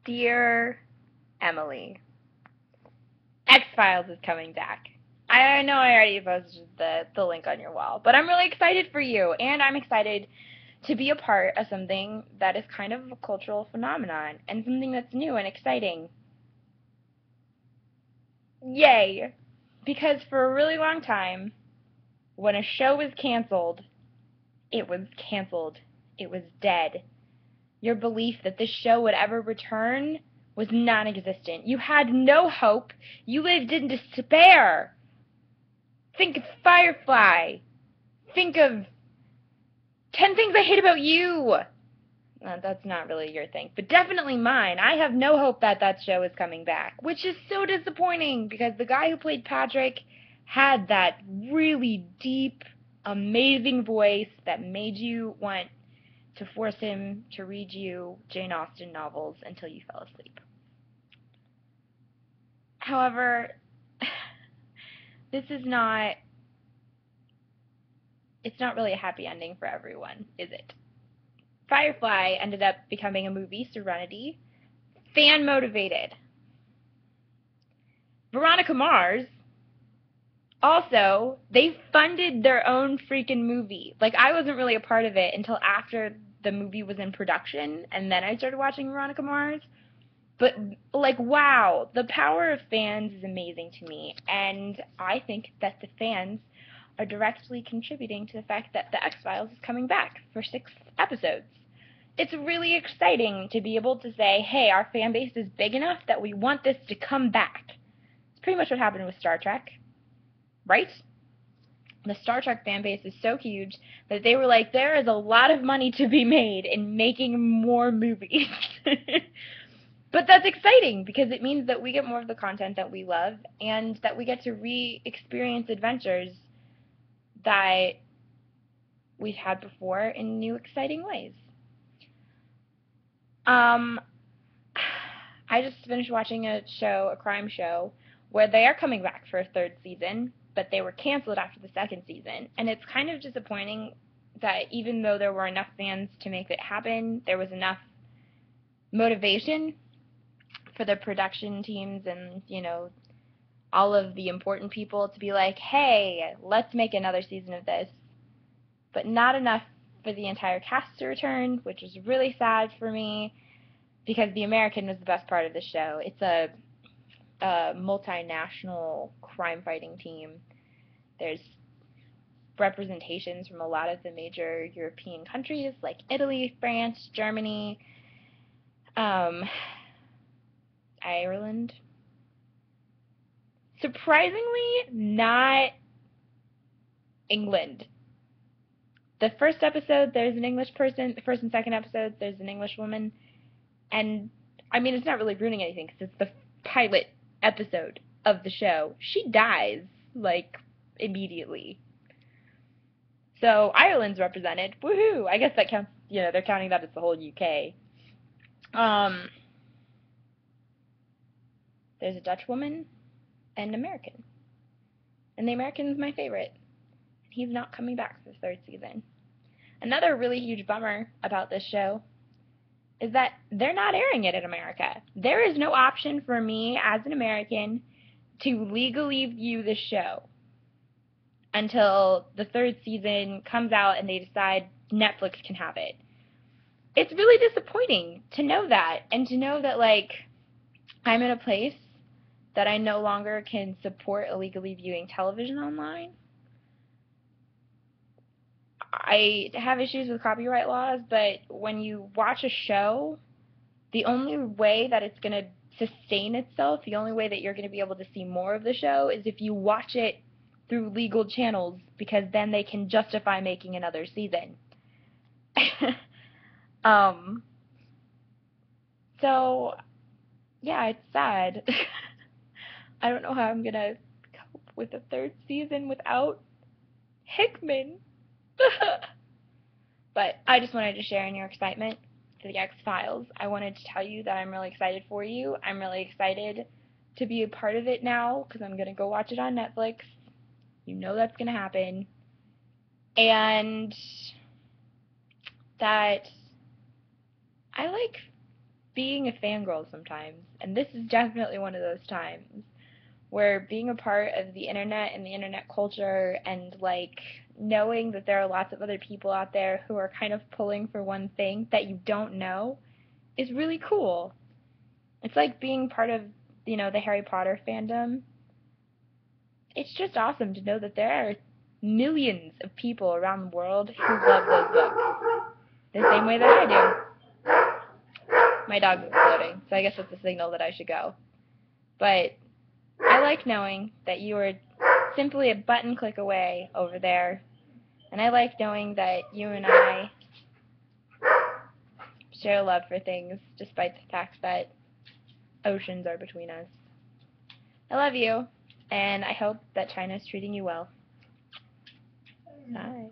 Dear Emily, X-Files is coming back. I know I already posted the link on your wall, but I'm really excited for you, and I'm excited to be a part of something that is kind of a cultural phenomenon and something that's new and exciting. Yay! Because for a really long time, when a show was canceled, it was canceled. It was dead. Your belief that this show would ever return was non-existent. You had no hope. You lived in despair. Think of Firefly. Think of 10 Things I Hate About You. That's not really your thing, but definitely mine. I have no hope that that show is coming back, which is so disappointing because the guy who played Patrick had that really deep, amazing voice that made you want to force him to read you Jane Austen novels until you fell asleep. However, this is not, it's not really a happy ending for everyone, is it? Firefly ended up becoming a movie, Serenity, fan motivated. Veronica Mars, also, they funded their own freaking movie. Like, I wasn't really a part of it until after the movie was in production, and then I started watching Veronica Mars. But, like, wow, the power of fans is amazing to me, and I think that the fans are directly contributing to the fact that The X-Files is coming back for 6 episodes. It's really exciting to be able to say, hey, our fan base is big enough that we want this to come back. It's pretty much what happened with Star Trek, right? The Star Trek fan base is so huge that they were like, there is a lot of money to be made in making more movies. But that's exciting because it means that we get more of the content that we love and that we get to re-experience adventures that we've had before in new, exciting ways. I just finished watching a crime show, where they are coming back for a 3rd season, but they were canceled after the 2nd season. And it's kind of disappointing that even though there were enough fans to make it happen, there was enough motivation for the production teams and, all of the important people to be like, hey, let's make another season of this. But not enough for the entire cast to return, which was really sad for me because the American was the best part of the show. It's a multinational crime-fighting team. There's representations from a lot of the major European countries like Italy, France, Germany, Ireland. Surprisingly, not England. The first episode, there's an English person. The first and second episodes, there's an English woman. And, I mean, it's not really ruining anything because it's the pilot episode of the show. She dies, like, immediately. So, Ireland's represented. Woohoo! I guess that counts, they're counting that as the whole UK. There's a Dutch woman and an American. And the American's my favorite. He's not coming back for the 3rd season. Another really huge bummer about this show is that they're not airing it in America. There is no option for me as an American to legally view the show until the 3rd season comes out and they decide Netflix can have it. It's really disappointing to know that, and to know that, like, I'm in a place that I no longer can support illegally viewing television online. I have issues with copyright laws, but when you watch a show, the only way that it's going to sustain itself, the only way that you're going to be able to see more of the show is if you watch it through legal channels, because then they can justify making another season. So, yeah, it's sad. I don't know how I'm going to cope with a 3rd season without Hickman. But I just wanted to share in your excitement for the X-Files. I wanted to tell you that I'm really excited for you. I'm really excited to be a part of it now because I'm going to go watch it on Netflix. You know that's going to happen. And that I like being a fangirl sometimes, and this is definitely one of those times where being a part of the internet and the internet culture and like knowing that there are lots of other people out there who are kind of pulling for one thing that you don't know is really cool. It's like being part of, the Harry Potter fandom. It's just awesome to know that there are millions of people around the world who love those books the same way that I do. My dog's exploding, so I guess that's a signal that I should go. But I like knowing that you are simply a button click away over there, and I like knowing that you and I share love for things despite the fact that oceans are between us. I love you, and I hope that China is treating you well. Bye.